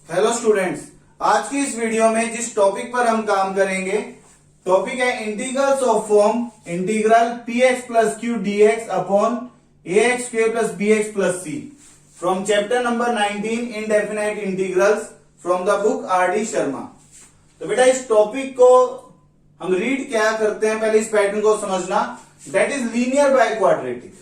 Hello students, आज की इस वीडियो में जिस टॉपिक पर हम काम करेंगे टॉपिक है integrals of form integral P x plus Q D x upon A x square plus B x plus c from chapter number 19 indefinite integrals from the book R D Sharma. तो बेटा इस topic को हम read क्या करते हैं, पहले इस पैटर्न को समझना। That is linear by quadratic,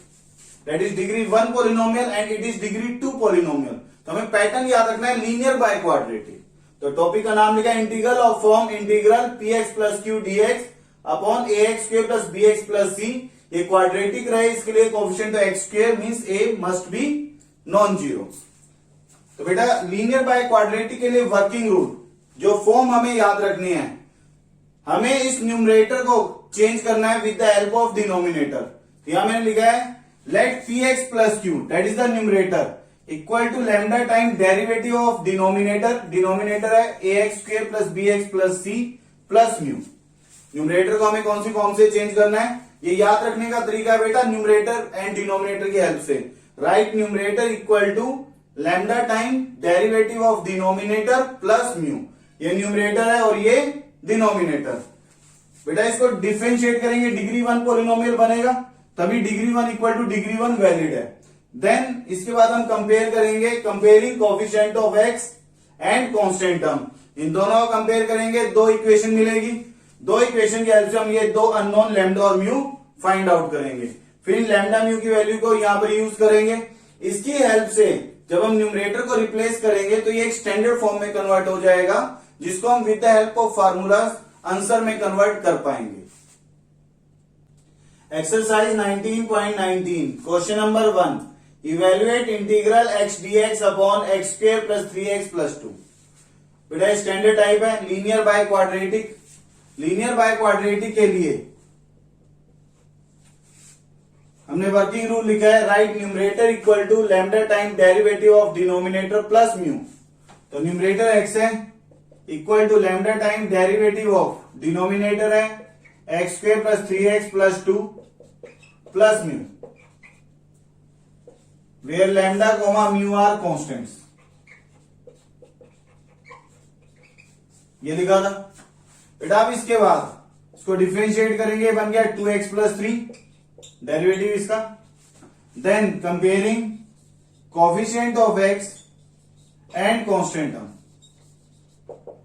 that is degree 1 polynomial and it is degree 2 polynomial. तो हमें पैटर्न याद रखना है लीनियर बाय क्वाड्रेटिक। तो टॉपिक का नाम लिखा है integral of form integral P x plus Q D x upon A x square plus B x plus C. ये क्वाड्रेटिक रहे, इसके लिए कोएफिशिएंट तो X square means A must be non zero. तो बेटा लीनियर बाय क्वाड्रेटिक के लिए working rule, जो फॉर्म हमें याद रखनी है, हमें इस न्यूमरेटर को चेंज करना है with the help of denominator. यहां मैंने लिखा है let P x plus Q that is the numerator equal to lambda time derivative of denominator. Denominator है A x square plus B x plus C plus mu. Numerator को हमें कौन सी form से change करना है, ये याद रखने का तरीका है बेटा न्यूमरेटर एंड डिनोमिनेटर की हेल्प से। Right numerator equal to lambda time derivative of denominator plus mu. ये न्यूमरेटर है और ये डिनोमिनेटर। बेटा इसको डिफरेंशिएट करेंगे, डिग्री 1 पॉलिनोमियल बनेगा, तभी degree 1 equal to degree 1 valid है। देन इसके बाद हम कंपेयर करेंगे, comparing coefficient of X and constant term. इन दोनों को कंपेयर करेंगे, दो इक्वेशन मिलेगी। दो इक्वेशन की हेल्प से हम ये दो अननोन लैम्डा और म्यू फाइंड आउट करेंगे। फिर लैम्डा म्यू की वैल्यू को यहां पर यूज करेंगे। इसकी हेल्प से जब हम न्यूमरेटर को रिप्लेस करेंगे तो ये एक स्टैंडर्ड फॉर्म में कन्वर्ट हो जाएगा, जिसको हम with the help of formulas answer में कन्वर्ट कर पाएंगे। Exercise 19.19 question number 1, evaluate integral x d x upon x square plus 3x plus 2। बेटा स्टैंडर्ड टाइप है linear by quadratic. Linear by quadratic के लिए हमने वर्किंग रूल लिखा है right numerator equal to lambda time derivative of denominator plus mu. तो numerator x है equal to lambda time derivative of denominator है x square plus 3x plus 2 plus mu, where lambda comma mu are constants। ये लिखा था बेटा। अब इसके बाद इसको डिफरेंशिएट करेंगे, बन गया 2x प्लस 3 डेरिवेटिव इसका। Then comparing coefficient of x and constant term.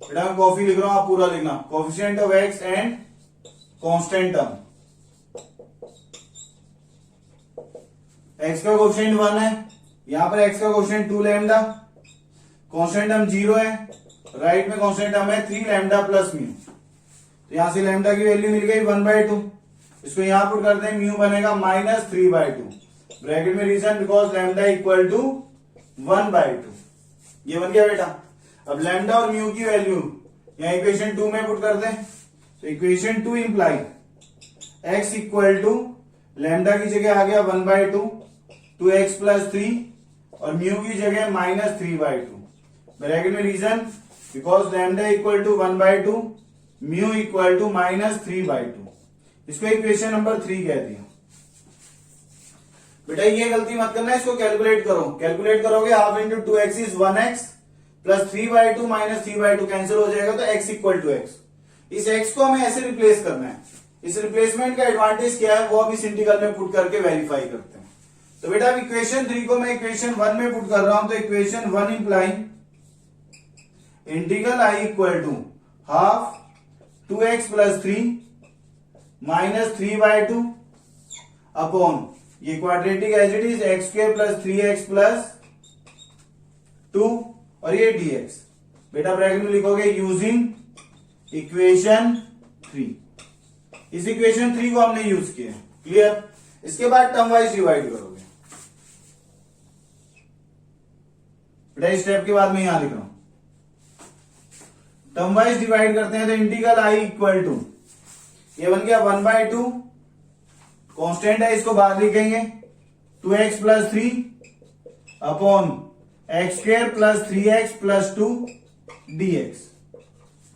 बेटा मैं कॉफी लिख रहा हूं, आप पूरा लिखना, coefficient of x and constant term. x का कोएफिशिएंट 1 है, यहां पर x का कोएफिशिएंट 2 लैम्डा, कांस्टेंट टर्म 0 है, राइट में कांस्टेंट टर्म है 3 लैम्डा प्लस म्यू। तो यहां से लैम्डा की वैल्यू मिल गई 1/2। इसको यहां पुट करते हैं, म्यू बनेगा -3/2 ब्रैकेट में, reason because lambda equal to 1/2। ये बन गया बेटा। अब लैम्डा और म्यू की वैल्यू यहां इक्वेशन 2 में पुट करते हैं। तो equation 2 imply x equal to lambda की जगह आ गया 1/2 2x प्लस 3 और म्यू की जगह -3/2 ब्रैकेट में, reason because lambda equal to 1/2 mu equal to -3/2। इसको इक्वेशन नंबर 3 कह दिया। बेटा ये गलती मत करना, इसको कैलकुलेट करो। कैलकुलेट करोगे half into 2x is 1x plus 3/2 -3/2 cancel हो जाएगा, तो x इक्वल टू x। इस x को हमें ऐसे रिप्लेस करना है। इस रिप्लेसमेंट का एडवांटेज क्या है वो अब इस इंटीग्रल में पुट करके वेरीफाई करते हैं। तो बेटा अब इक्वेशन 3 को मैं इक्वेशन 1 में पुट कर रहा हूं। तो equation 1 implying integral i equal to half 2x plus 3 -3/2 upon ये quadratic as it is X square plus 3x plus 2 और ये dx। बेटा ब्रैकेट में लिखोगे यूजिंग इक्वेशन 3। इस इक्वेशन 3 को हमने यूज किया, क्लियर। इसके बाद टर्म वाइज डिवाइड करोगे। बेटा इस स्टेप के बाद मैं यहां लिख रहा हूं, टर्म वाइज डिवाइड करते हैं। तो इंटीग्रल i इक्वल टू ये बन गया 1/2, कांस्टेंट है इसको बाहर लिखेंगे 2x plus 3 upon x square plus 3x plus 2 dx।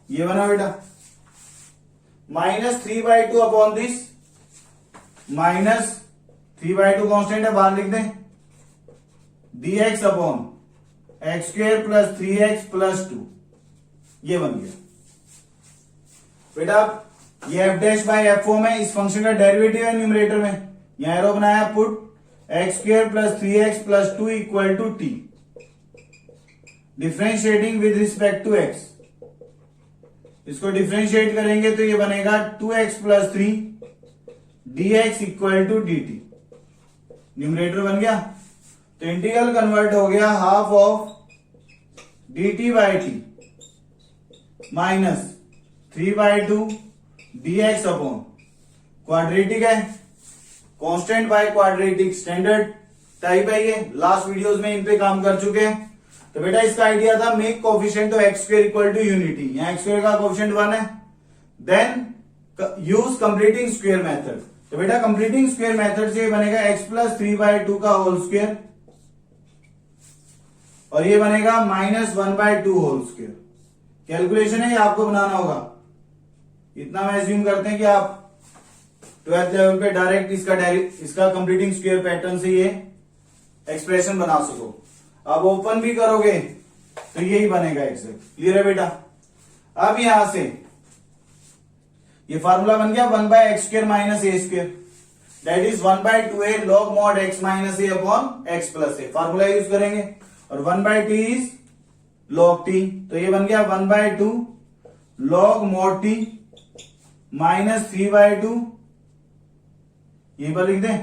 ये बना बेटा -3/2 अपॉन दिस, -3/2 कांस्टेंट है बाहर लिख दें, dx upon x square plus 3x plus 2, ये बन गया बेटा। ये F dash by F form है, इस फंक्शन का डेरिवेटिव है न्यूमरेटर में। यहां एरो बनाया, put X square plus 3x plus 2 equal to T, differentiating with respect to X. इसको डिफ्रेंशिएट करेंगे तो ये बनेगा 2x plus 3 dx equal to dt। Numerator बन गया, तो इंटीग्रल कन्वर्ट हो गया half of dt by T minus 3/2 dx upon quadratic है, constant by quadratic, standard type है ये, लास्ट वीडियोस में इन पे काम कर चुके हैं। तो बेटा इसका आइडिया था make coefficient of x square equal to unity. यहां एक्स स्क्वायर का कोफिशिएंट 1 है, then use completing square method. तो बेटा कंप्लीटिंग स्क्वायर मेथड से बनेगा x प्लस 3/2 का होल स्क्वायर, और ये बनेगा माइनस 1/2 होल स्क्वायर। कैलकुलेशन है, ये आपको बनाना होगा। इतना मैं एज्यूम करते हैं कि आप 12th लेवल पे डायरेक्ट इसका कंप्लीटिंग स्क्वायर पैटर्न से ये एक्सप्रेशन बना सको। अब ओपन भी करोगे तो यही बनेगा एग्जैक्ट। क्लियर है बेटा? अब यहां से ये फार्मूला बन गया 1/x square minus A square, that is 1/2a log mod x minus A upon x plus A. Formula use करेंगे, और 1/t इज log t, तो ये बन गया 1/2 log mod t माइनस 3/2, यहीं पर लिख दें,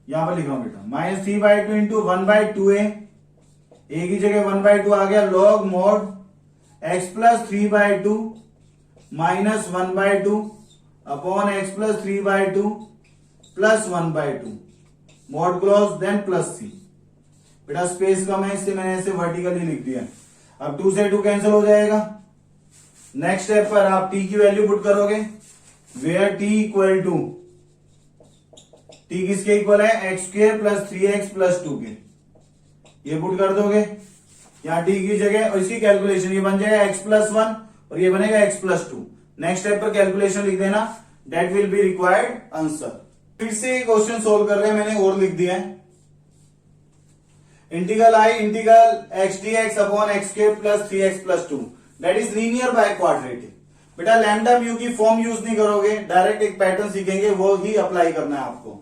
यहां पर लिख रहा हूं बेटा, माइनस 3/2 इंटू 1/2a, ए की जगह 1/2 आ गया, log mod x plus 3/2 minus 1/2 upon x plus 3/2 plus 1/2, mod clause then plus C. बेटा स्पेस कम है इससे मैंने ऐसे वर्टिकली लिख दिया। अब 2 से 2 कैंसिल हो जाएगा। नेक्स्ट स्टेप पर आप t की वैल्यू पुट करोगे, where t equal to, t किसके इक्वल है, x square plus 3x plus 2 के, ये पुट कर दोगे यहां t की जगह, और इसकी कैलकुलेशन ये बन जाएगा x प्लस 1 और ये बनेगा x प्लस 2। नेक्स्ट स्टेप पर कैलकुलेशन लिख देना, that will be required answer. फिर से क्वेश्चन सोल्व कर रहे हैं, मैंने और लिख दिया है, integral I integral x dx upon x square plus 3x plus 2, that is linear by quadratic. बेटा लैम्डा म्यू की फॉर्म यूज नहीं करोगे, डायरेक्ट एक पैटर्न सीखेंगे, वो ही अप्लाई करना है आपको।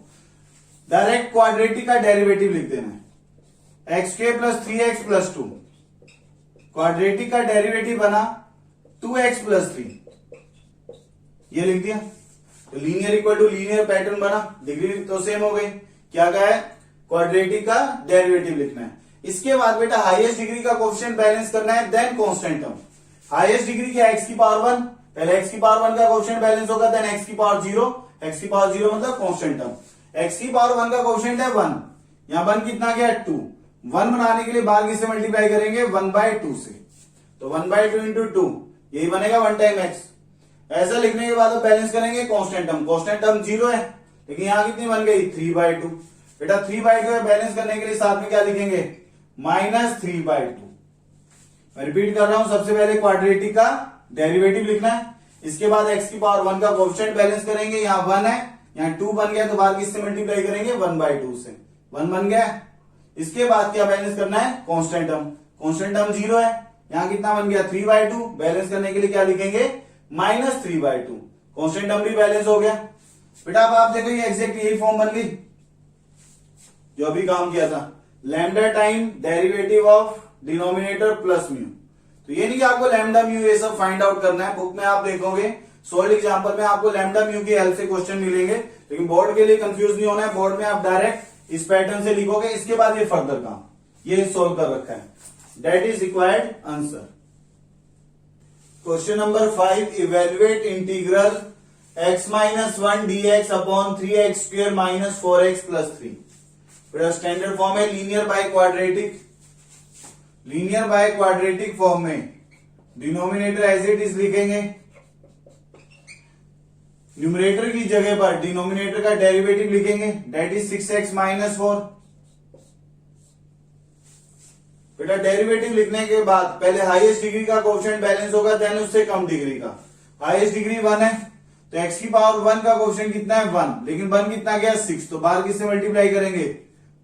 डायरेक्ट क्वाड्रेटिक का डेरिवेटिव लिख देना है, x square plus 3x plus 2, quadratic का डेरिवेटिव बना 2x प्लस 3, ये लिख दिया। तो linear equal to linear pattern बना, डिग्री तो सेम हो गई। क्या कहा है, क्वाड्रेटिक का डेरिवेटिव लिखना है। इसके बाद बेटा हाईएस्ट डिग्री का कोएफिशिएंट बैलेंस करना है, then constant term. Highest degree क्या, x की पावर 1, पहले x की पावर 1 का कोएफिशिएंट बैलेंस होगा, देन x की पावर 0, x की पावर 0 मतलब कांस्टेंट टर्म। x की पावर 1 का कोएफिशिएंट है 1, यहां 1 कितना गया 2, 1 बनाने के लिए बाहर किससे मल्टीप्लाई करेंगे, 1/2 से, तो 1/2 इंटू 2, यही बनेगा 1 टाइम x। ऐसा लिखने के बाद बैलेंस करेंगे कांस्टेंट टर्म, कांस्टेंट टर्म 0 है, लेकिन यहां कितनी बन गई 3/2। बेटा 3/2 है, बैलेंस करने के लिए साथ में क्या लिखेंगे, माइनस 3/2। मैं रिपीट कर रहा हूं, सबसे पहले क्वाड्रेटिक का डेरिवेटिव लिखना है, इसके बाद x की पावर 1 का कोएफिशिएंट बैलेंस करेंगे, यहां 1 है, यहां 2 बन गया, तो बाहर किससे मल्टीप्लाई करेंगे 1/2 से, 1 बन गया। इसके बाद क्या बैलेंस करना है, कांस्टेंट टर्म, कांस्टेंट टर्म 0 है, यहां कितना बन गया 3/2, बैलेंस करने के लिए क्या लिखेंगे माइनस 3/2, कांस्टेंट टर्म भी बैलेंस हो गया। बेटा अब आप देखो ये एग्जैक्ट यही फॉर्म बन गई जो अभी काम किया था, lambda time derivative of denominator plus mu. तो ये नहीं कि आपको लैम्डा म्यू ये सब फाइंड आउट करना है, बुक में आप देखोगे सोल्ड एग्जांपल में आपको लैम्डा म्यू की हेल्प से क्वेश्चन मिलेंगे, लेकिन बोर्ड के लिए कंफ्यूज नहीं होना है, बोर्ड में आप डायरेक्ट इस पैटर्न से लिखोगे, इसके बाद ये फर्दर काम ये सोल्व कर रखा है, that is required answer. Question number 5, evaluate integral x minus 1 dx upon 3x square minus 4x plus 3। बेटा स्टैंडर्ड फॉर्म है linear by quadratic, linear by quadratic form में डिनोमिनेटर एज इट इज लिखेंगे, numerator की जगह पर denominator का derivative लिखेंगे, that is 6x minus 4। बेटा डेरिवेटिव लिखने के बाद पहले हाईएस्ट डिग्री का कोएफिशिएंट बैलेंस होगा, देन उससे कम डिग्री का। हाईएस्ट डिग्री 1 है, तो x की पावर 1 का कोएफिशिएंट कितना है 1, लेकिन 1 कितना गया 6, तो बाहर किससे मल्टीप्लाई करेंगे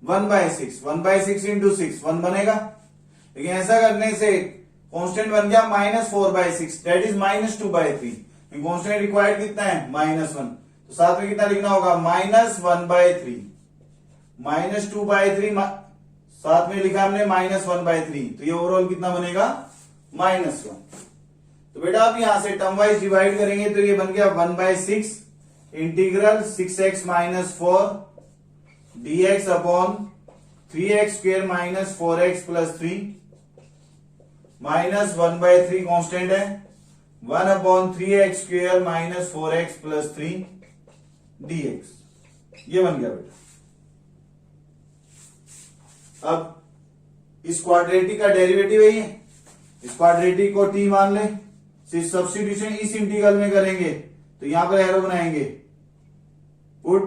1/6, 1/6 इंटू 6 1 बनेगा। लेकिन ऐसा करने से कांस्टेंट बन गया -4/6 दैट इज -2/3। कांस्टेंट रिक्वायर्ड कितना है -1, तो साथ में कितना लिखना होगा -1/3 -2/3 साथ में लिखा हमने -1/3, तो ये ओवरऑल कितना बनेगा -1। तो बेटा आप यहां से टर्म वाइज डिवाइड करेंगे तो ये बन गया 1/6 integral 6x - 4 dx upon 3x square - 4x + 3 -1/3 constant है 1/3x स्क्वेयर - 4x + 3 dx। ये बन गया बेटा। अब इस क्वाड्रेटिक का डेरिवेटिव है ये, इस क्वाड्रेटिक को t मान ले, सिर्फ सब्स्टिट्यूशन इस इंटीग्रल में करेंगे तो यहां पर एरो बनाएंगे, put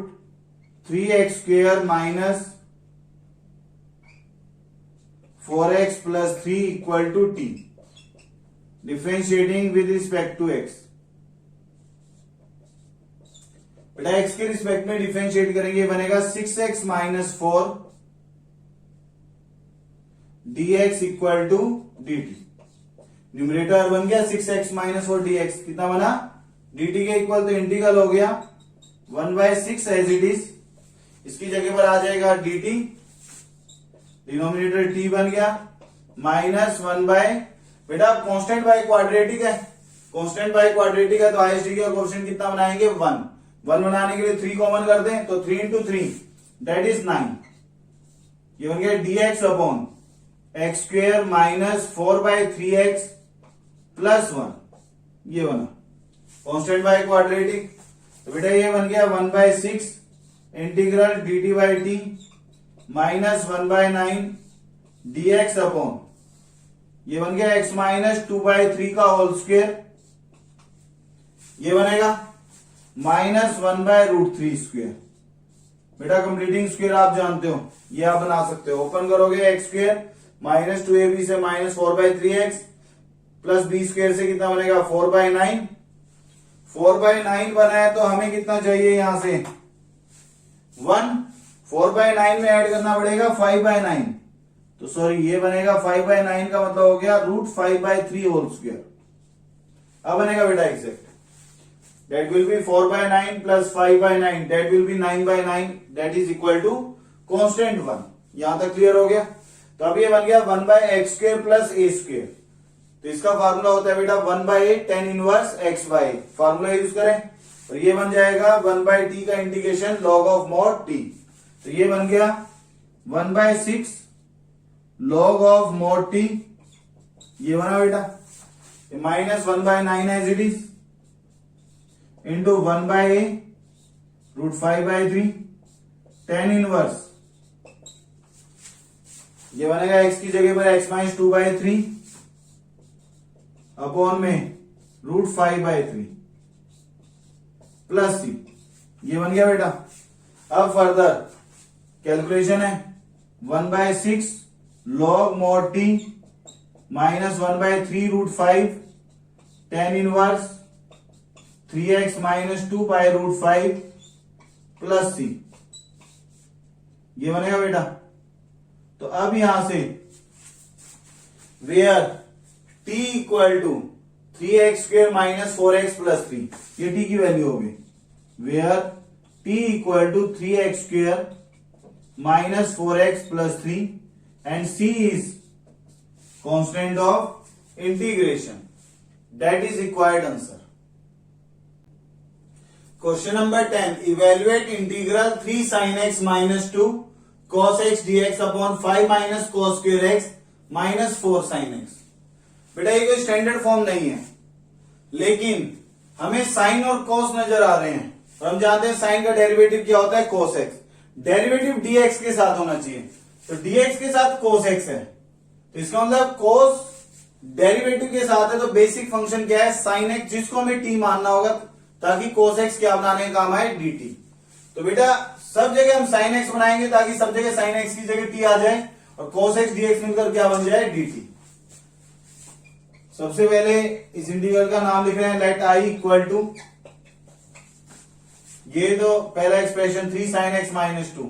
3x square - 4x + 3 = t, differentiating with respect to x। बेटा x के रिस्पेक्ट में डिफरेंशिएट करेंगे, बनेगा 6x - 4 dx = dt। न्यूमरेटर बन गया 6x - 4 dx, कितना बना dt के इक्वल, तो इंटीग्रल हो गया 1/6 एज इट इज, इसकी जगह पर आ जाएगा dt, डिनोमिनेटर t बन गया -1 बेटा कांस्टेंट बाय क्वाड्रेटिक है, कांस्टेंट बाय क्वाड्रेटिक है तो आईएसटी का कोएफिशिएंट कितना बनाएंगे 1 बनाने के लिए 3 कॉमन कर दें तो 3 × 3 दैट इज 9। ये बन गया dx upon x square - 4/3x + 1, ये बना कांस्टेंट बाय क्वाड्रेटिक। तो बेटा ये बन गया 1/6 इंटीग्रल dt/t -1/9 dx अपॉन ये बन गया x - 2/3 का होल स्क्वेयर, ये बनेगा -1/√3 स्क्वेयर। बेटा कंप्लीटिंग स्क्वेयर आप जानते हो, ये आप बना सकते हो, ओपन करोगे x स्क्वेयर -2ab से -4/3x प्लस b स्क्वेयर से कितना बनेगा 4/9, 4/9 बना है तो हमें कितना चाहिए यहां से 1, 4/9 में ऐड करना पड़ेगा 5/9, तो सॉरी ये बनेगा 5/9 का मतलब हो गया √5/3 होल स्क्वायर। अब बनेगा बेटा exact, that will be 4/9 plus 5/9 that will be 9/9 that is equal to constant 1। यहां तक क्लियर हो गया। तो अब ये बन गया 1/x² plus a², तो इसका फार्मूला होता है बेटा 1/a tan inverse x/a, formula use करें और ये बन जाएगा 1/t का integration log of mod t, तो ये बन गया 1/6 log of mod t, ये बना बेटा -1/9 as it is into 1/a √5/3 tan inverse, ये बनेगा x की जगह पर x - 2/3 अपॉन में √5/3 प्लस c, ये बन गया बेटा। अब फर्दर कैलकुलेशन है 1/6 log mod t -1/3 √5 tan inverse 3x - 2/√5 plus c, ये बनेगा बेटा। तो अब यहां से वेयर t = 3x² - 4x + 3, ये t की वैल्यू होगी, where t = 3x² - 4x + 3 and c is constant of integration, that is required answer. Question number 10, evaluate integral 3 sin x - 2 cos x dx upon 5 - cos square x - 4 sin x। बेटा ये कोई standard form नहीं है, लेकिन हमें sign और cos नजर आ रहे हैं और हम जानते हैं साइन का डेरिवेटिव क्या होता है cos x, डेरिवेटिव dx के साथ होना चाहिए, तो dx के साथ cos x है, तो इसका मतलब cos डेरिवेटिव के साथ है, तो बेसिक फंक्शन क्या है sin x, जिसको हमें t मानना होगा ताकि cos x क्या बनाने का काम आए dt। तो बेटा सब जगह हम sin x बनाएंगे ताकि सब जगह sin x की जगह t आ जाए और cos x dx मिलकर क्या बन जाए dt। सबसे पहले इस इंटीग्रल का नाम लिख रहे हैं लेट i इक्वल टू, ये तो पहला एक्सप्रेशन 3 sin x - 2,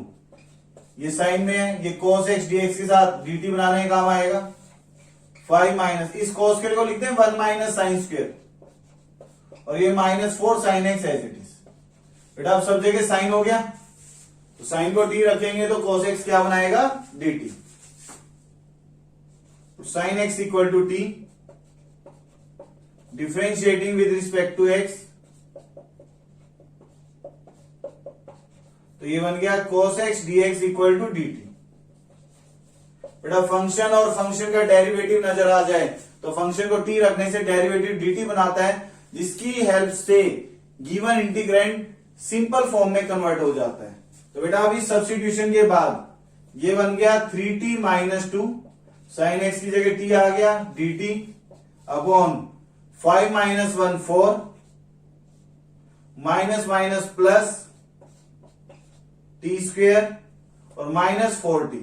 ये साइन में है, ये cos x dx के साथ dt बनाने का काम आएगा, 5 माइनस, इस cos स्क्वायर को लिखते हैं 1 माइनस साइन स्क्वायर, और ये -4 sine x as it is. बेटा अब सब जगह साइन हो गया, तो साइन को टी रखेंगे तो cos x क्या बनाएगा, dt। Sine x equal to t, differentiating with respect to x, तो ये बन गया cos x dx equal to dt। बेटा फंक्शन और फंक्शन का डेरिवेटिव नजर आ जाए तो फंक्शन को t रखने से डेरिवेटिव dt बनाता है, जिसकी हेल्प से गिवन इंटीग्रैंड सिंपल फॉर्म में कन्वर्ट हो जाता है। तो बेटा अभी सब्स्टिट्यूशन के बाद ये बन गया 3t माइनस 2, साइन एक्स की जगह t आ गया, dt upon 5 minus 1 4, minus minus plus T square और माइनस 4t।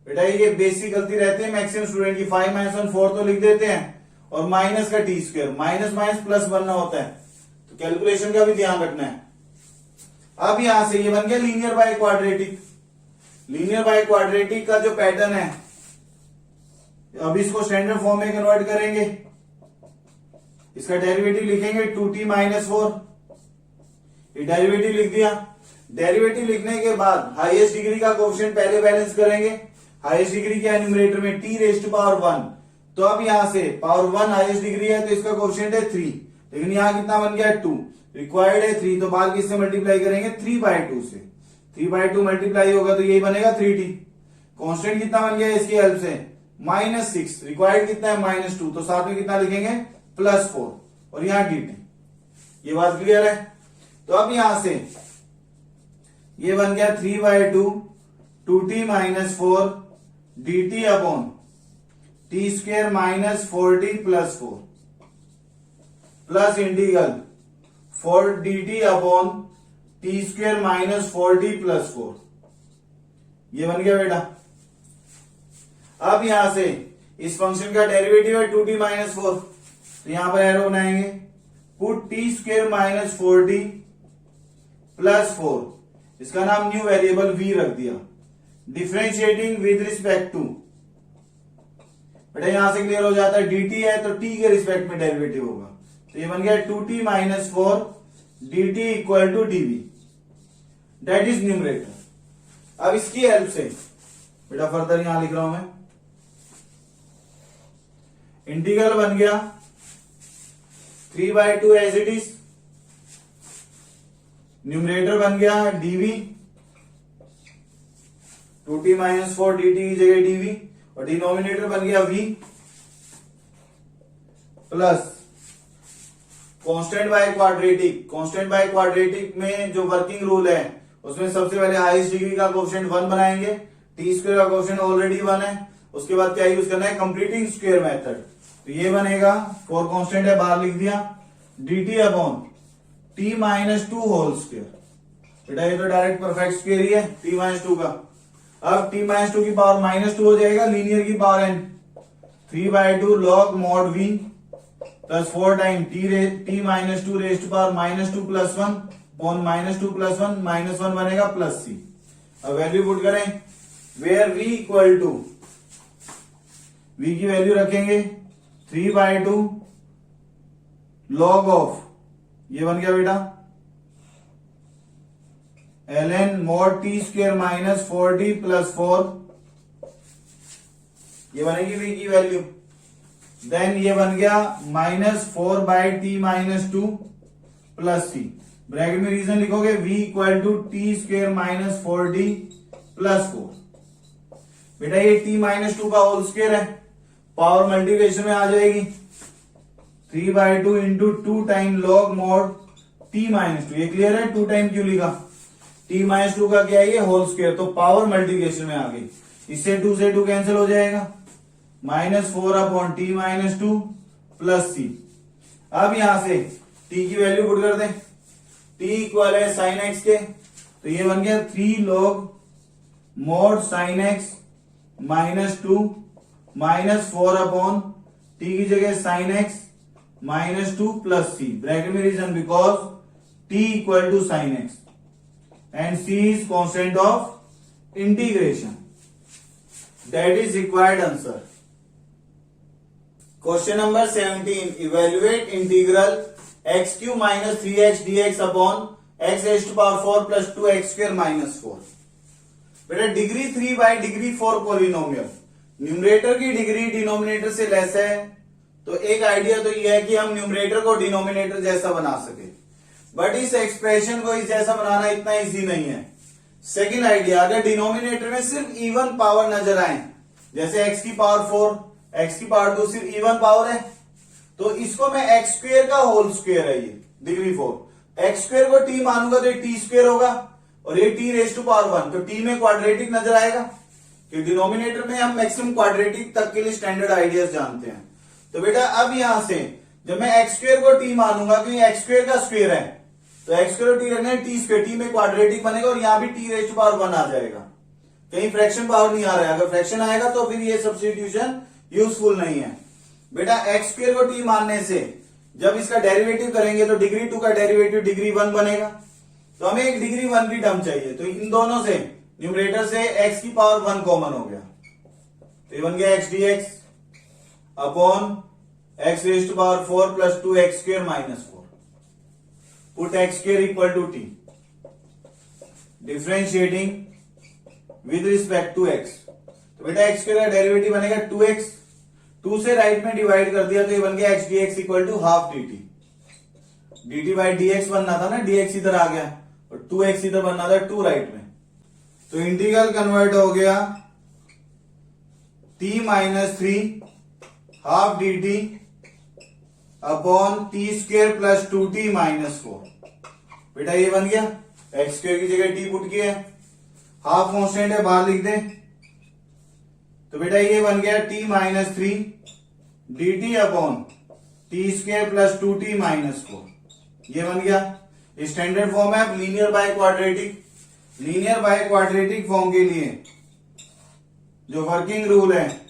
बेटा ये बेसिक गलती रहती है मैक्सिमम स्टूडेंट की, 5 माइनस 1 4 तो लिख देते हैं और माइनस का T square, minus minus plus बनना होता है, तो कैलकुलेशन का भी ध्यान रखना है। अब यहां से ये बन गया linear by quadratic. Linear by quadratic का जो पैटर्न है, अब इसको स्टैंडर्ड फॉर्म में कन्वर्ट करेंगे, इसका डेरिवेटिव लिखेंगे 2t माइनस 4, ये डेरिवेटिव लिख दिया। डेरिवेटिव लिखने के बाद हाईएस्ट डिग्री का कोएफिशिएंट पहले बैलेंस करेंगे, हाईएस्ट डिग्री क्या है न्यूमरेटर में, t रेज़ टू पावर 1, तो अब यहां से पावर 1 हाईएस्ट डिग्री है तो इसका कोएफिशिएंट है 3, लेकिन यहां कितना बन गया 2, रिक्वायर्ड है 3, तो बाद किससे मल्टीप्लाई करेंगे 3/2 से, 3/2 मल्टीप्लाई होगा तो यही बनेगा 3t। कांस्टेंट कितना बन गया इसकी हेल्प से, -6, रिक्वायर्ड कितना है -2, तो साथ में कितना लिखेंगे +4 और यहां dt। ये बात क्लियर है। तो अब यहां से ये बन गया 3/2 2t minus 4 dt upon t square minus 4t plus 4 plus integral 4 dt upon t square minus 4t plus 4। ये बन गया बेटा। अब यहां से इस फंक्शन का डेरिवेटिव है 2t माइनस 4, तो यहां पर एरो बनाएंगे, put t square minus 4t plus 4, इसका नाम न्यू वेरिएबल v रख दिया, डिफरेंशिएटिंग विद रिस्पेक्ट टू। बेटा यहां से क्लियर हो जाता है dt है तो t के रिस्पेक्ट में डेरिवेटिव होगा, तो ये बन गया 2t minus 4 dt equal to dv, that is numerator. अब इसकी हेल्प से बेटा फर्दर यहां लिख रहा हूं मैं, इंटीग्रल बन गया 3/2 एज इट इज, न्यूमरेटर बन गया dv, 2t माइनस 4 dt की जगह dv, और डिनोमिनेटर बन गया v plus constant by quadratic. Constant by quadratic में जो वर्किंग रूल है उसमें सबसे पहले हाईएस्ट डिग्री का कोएफिशिएंट 1 बनाएंगे, टी स्क्वायर का कोएफिशिएंट ऑलरेडी 1 है, उसके बाद क्या यूज करना है कंप्लीटिंग स्क्वायर मेथड, तो ये बनेगा 4 कांस्टेंट है बाहर लिख दिया, dt upon t minus 2 whole square. बेटा ये तो डायरेक्ट परफेक्ट स्क्वायर ही है t माइनस 2 का। अब t माइनस 2 की पावर -2 हो जाएगा, लीनियर की power n, 3/2 log mod v plus 4 time t minus 2 raise to power -2 plus 1 upon -2 plus 1 -1 बनेगा प्लस c। अब वैल्यू पुट करें, where v equal to, v की वैल्यू रखेंगे 3/2 log ऑफ, ये बन गया बेटा ln mod t square minus 4t plus 4, ये बनेगी v की वैल्यू। देन ये बन गया -4/t minus 2 plus c, bracket में रीजन लिखोगे v equal to t square minus 4t plus 4। बेटा ये t माइनस 2 का होल स्क्वायर है, पावर मल्टीप्लिकेशन में आ जाएगी, 3/2 into 2 time log mod t minus 2, ये क्लियर है 2 टाइम क्यों लिखा, t माइनस 2 का क्या है ये होल स्क्वायर, तो पावर मल्टीप्लिकेशन में आ गई, इससे 2 से 2 कैंसिल हो जाएगा, -4 upon t minus 2 plus c। अब यहां से t की वैल्यू पुट कर दें, t इक्वल है साइन x के, तो ये बन गया 3 log mod sine x minus 2 -4 upon t की जगह sine x -2 plus c, bracket में reason because t equal to sine x and c is constant of integration. That is required answer. Question number 17, evaluate integral X Q minus 3x dx upon x raise to power 4 plus 2x square minus 4। बेटा degree 3 by degree 4 polynomial, numerator की degree denominator से less है, तो एक idea तो यह है कि हम न्यूमरेटर को डिनोमिनेटर जैसा बना सके, बट इस एक्सप्रेशन को इस जैसा बनाना इतना इजी नहीं है। सेकंड आइडिया, अगर डिनोमिनेटर में सिर्फ इवन पावर नजर आए, जैसे x की पावर 4, x की पावर 2 सिर्फ इवन पावर है, तो इसको मैं x स्क्वेयर का होल स्क्वेयर है, ये डिग्री 4, x स्क्वेयर को t मानूंगा तो ये t स्क्वेयर होगा, और ये t रेज टू पावर 1, तो t में क्वाड्रेटिक नजर आएगा, कि डिनोमिनेटर में हम मैक्सिमम क्वाड्रेटिक तक के लिए स्टैंडर्ड आइडियाज जानते हैं। तो बेटा अब यहां से जब मैं x स्क्वेयर को t मानूंगा, क्योंकि x स्क्वेयर का स्क्वेयर है, तो x स्क्वेयर को t रखना है, t स्क्वेयर, t में क्वाड्रेटिक बनेगा, और यहां भी t रेज टू पावर 1 आ जाएगा, कहीं फ्रैक्शन पावर नहीं आ रहा है। अगर फ्रैक्शन आएगा तो फिर ये सब्स्टिट्यूशन यूजफुल नहीं है। बेटा x स्क्वेयर को t मानने से जब इसका डेरिवेटिव करेंगे तो डिग्री 2 का डेरिवेटिव डिग्री 1 बनेगा, तो हमें एक डिग्री 1 की टर्म चाहिए, तो इन दोनों से न्यूमरेटर से x की पावर 1 कॉमन हो गया, तो ये बन गया x dx upon x raise to power 4 plus 2x square minus 4। Put x square equal to t, differentiating with respect to x, तो बेटा x स्क्वायर का डेरिवेटिव बनेगा 2x, 2 से राइट में डिवाइड कर दिया तो ये बन गया x dx equal to half dt, dt by dx बनना था ना, dx इधर आ गया और 2x इधर बनना था 2 राइट में, तो इंटीग्रल कन्वर्ट हो गया t minus 3 half dt upon t square plus 2t minus 4। बेटा ये बन गया, x स्क्वेयर की जगह t पुट किया, हाफ कांस्टेंट है बाहर लिख दे, तो बेटा ये बन गया t minus 3 dt upon t square plus 2t minus 4, ये बन गया। स्टैंडर्ड फॉर्म है, linear by quadratic, linear by quadratic form के लिए जो वर्किंग रूल है,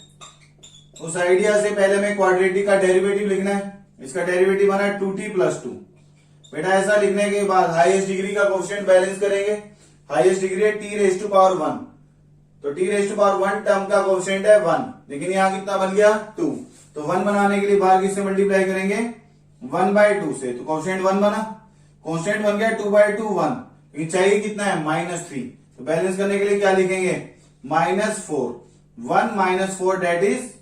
उस आइडिया से पहले में क्वाड्रेटिक का डेरिवेटिव लिखना है, इसका डेरिवेटिव बना 2t प्लस 2। बेटा ऐसा लिखने के बाद हाईएस्ट डिग्री का कोएफिशिएंट बैलेंस करेंगे, हाईएस्ट डिग्री है t रेज टू पावर 1, तो t raise to power 1 term का कोएफिशिएंट है 1, लेकिन यहां कितना बन गया 2, तो 1 बनाने के लिए बाहर किससे मल्टीप्लाई करेंगे 1 बाय 2 से, तो कोएफिशिएंट 1 बना, कांस्टेंट बन गया 2 बाय 2 1, लेकिन चाहिए कितना है माइनस 3, तो बैलेंस करने के लिए क्या लिखेंगे minus 4, 1 minus 4 that is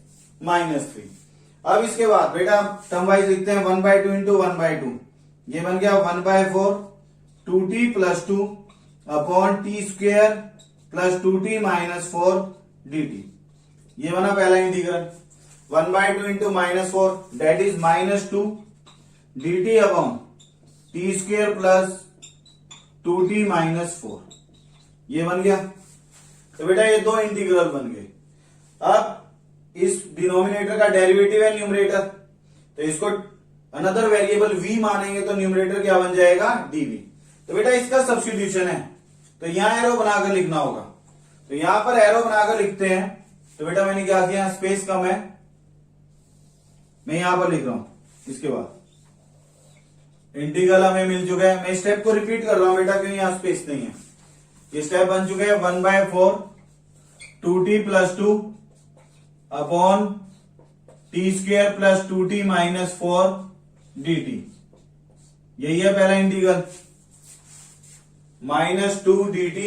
minus 3। अब इसके बाद बेटा टर्म वाइज लिखते हैं 1 बाय 2 इंटू 1 बाय 2, ये बन गया 1 by 4 2t plus 2 upon t square plus 2t minus 4 dt, ये बना पहला integral. 1 by 2 into minus 4 that is minus 2 dt upon t square plus 2t minus 4, ये बन गया। तो बेटा ये दो इंटीग्रल बन गए। अब इस डिनोमिनेटर का डेरिवेटिव है न्यूमरेटर, तो इसको अनदर वेरिएबल v मानेंगे तो न्यूमरेटर क्या बन जाएगा dv। तो बेटा इसका सब्स्टिट्यूशन है, तो यहां एरो बनाकर लिखना होगा, तो यहां पर एरो बनाकर लिखते हैं। तो बेटा मैंने क्या किया, स्पेस कम है, मैं यहां पर लिख रहा हूं। इसके बाद इंटीग्रल हमें मिल चुका है, मैं स्टेप को रिपीट कर रहा हूं बेटा क्योंकि यहां स्पेस नहीं है। ये स्टेप बन चुके हैं 1 by 4 2t plus 2 upon t square plus 2t minus 4 dt, यही है पहला integral. Minus 2 dt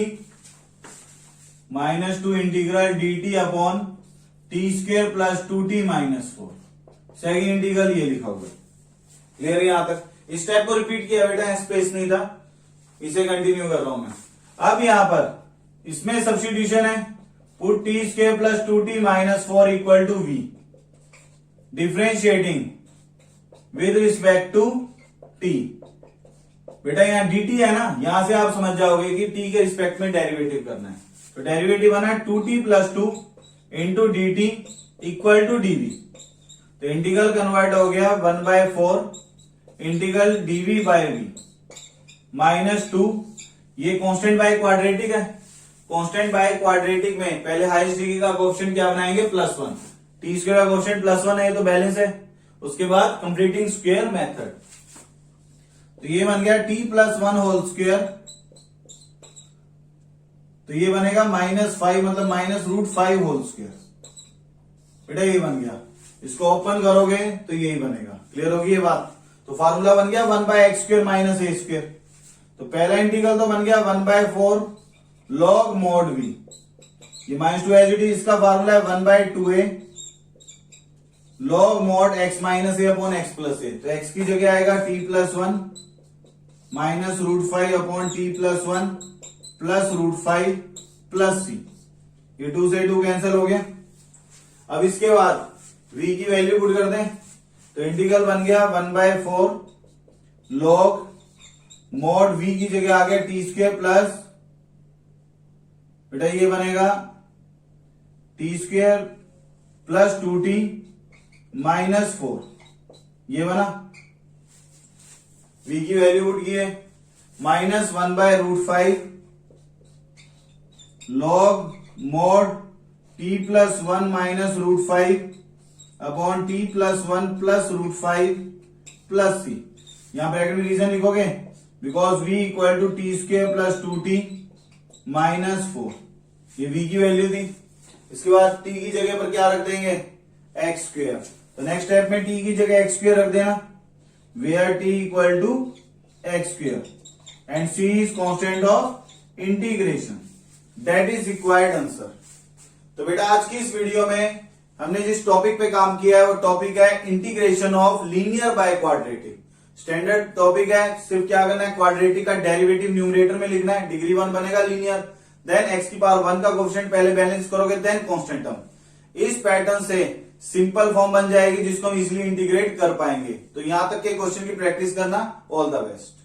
minus 2 integral dt upon t square plus 2t minus 4, second integral ये लिखा हुआ है। क्लियर यहां तक? इस स्टेप को रिपीट किया बेटा, स्पेस नहीं था, इसे कंटिन्यू कर रहा हूं मैं। अब यहां पर इसमें सब्स्टिट्यूशन है, put t square plus 2t minus 4 equal to v, differentiating with respect to t। बेटा यहाँ dt है ना, यहां से आप समझ जाओगे कि t के रिस्पेक्ट में डेरिवेटिव करना है, तो डेरिवेटिव बना 2t plus 2 into d t equal to dv, तो इंटीग्रल कन्वर्ट हो गया 1 by 4 integral dv by v minus 2, ये कांस्टेंट बाय क्वाड्रेटिक है, कांस्टेंट बाय क्वाड्रेटिक में पहले हाईएस्ट डिग्री का कोएफिशिएंट क्या बनाएंगे +1, टी स्क्वायर का कोएफिशिएंट +1 है, तो बैलेंस है। उसके बाद कंप्लीटिंग स्क्वायर मेथड, तो ये बन गया t प्लस 1 होल स्क्वायर तो ये बनेगा -5 मतलब -√5 होल स्क्वायर। बेटा ये बन गया, इसको ओपन करोगे तो यही बनेगा। क्लियर होगी ये बात। तो फार्मूला बन गया 1/x² - a²। तो पहला इंटीग्रल तो बन गया 1/4 log mod v। ये -2 एज इट इज, इसका फार्मूला है 1/2a log mod x - a upon x plus a। तो x की जगह आएगा t+1 -√5 upon t+1 plus √5 plus c। ये 2 से 2 कैंसिल हो गया। अब इसके बाद v की वैल्यू पुट कर दें, तो इंटीग्रल बन गया 1/4 log mod v की जगह आ गया t² प्लस, बेटा ये बनेगा t² प्लस 2t माइनस 4। ये बना, v की वैल्यू पुट की है -1/√5 log mod t+1 minus √5 upon t+1 plus √5 plus c। यहां ब्रैकेट में रीजन लिखोगे because v equal to t² plus 2t minus 4। ये v की वैल्यू थी। इसके बाद t की जगह पर क्या रख देंगे, x²। तो नेक्स्ट स्टेप में t की जगह x² रख देना, where t equal to x² and c is constant of integration. That is required answer. तो बेटा आज की इस वीडियो में हमने जिस टॉपिक पे काम किया है वो टॉपिक है integration of linear by quadratic. Standard topic है, सिर्फ क्या करना है, क्वाड्रेटिक का डेरिवेटिव न्यूमरेटर में लिखना है, डिग्री 1 बनेगा लीनियर, देन x की पावर 1 का कोएफिशिएंट पहले बैलेंस करोगे, देन कांस्टेंट टर्म। इस पैटर्न से सिंपल फॉर्म बन जाएगी जिसको हम इजिली इंटीग्रेट कर पाएंगे। तो यहां तक के क्वेश्चन की प्रैक्टिस करना। All the best.